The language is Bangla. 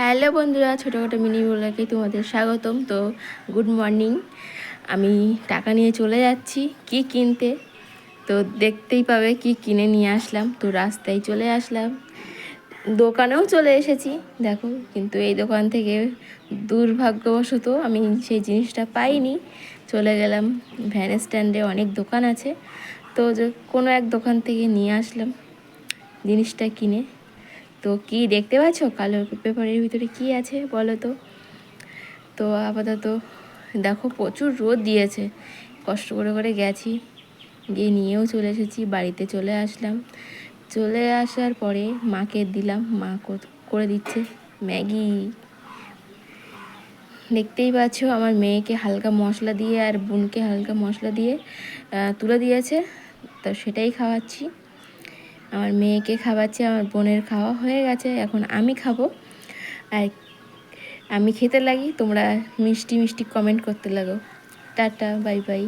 হ্যালো বন্ধুরা, ছোটোখাটো মিনি ব্লগে তোমাদের স্বাগতম। তো গুড মর্নিং। আমি টাকা নিয়ে চলে যাচ্ছি কি কিনতে, তো দেখতেই পাবে কি কিনে নিয়ে আসলাম। তো রাস্তায় চলে আসলাম, দোকানেও চলে এসেছি দেখো, কিন্তু এই দোকান থেকে দুর্ভাগ্যবশত আমি সেই জিনিসটা পাইনি। চলে গেলাম ভ্যান স্ট্যান্ডে, অনেক দোকান আছে, তো যে কোনো এক দোকান থেকে নিয়ে আসলাম জিনিসটা কিনে। তো কি দেখতে পাচ্ছ কালো পেপারের ভিতরে কি আছে বলো তো? তো আপাতত দেখো প্রচুর রোদ দিয়েছে, কষ্ট করে করে গেছি, গিয়ে নিয়েও চলে এসেছি, বাড়িতে চলে আসলাম। চলে আসার পরে মাকে দিলাম, মা করে দিচ্ছে ম্যাগি। দেখতেই পাচ্ছ আমার মেয়েকে হালকা মশলা দিয়ে আর বোনকে হালকা মশলা দিয়ে তুলে দিয়েছে, তো সেটাই খাওয়াচ্ছি। আমার মেয়েকে খাওয়াচ্ছি, আমার বোনের খাওয়া হয়ে গেছে, এখন আমি খাবো। আর আমি খেতে লাগি, তোমরা মিষ্টি মিষ্টি কমেন্ট করতে লাগো। Tata, bye bye.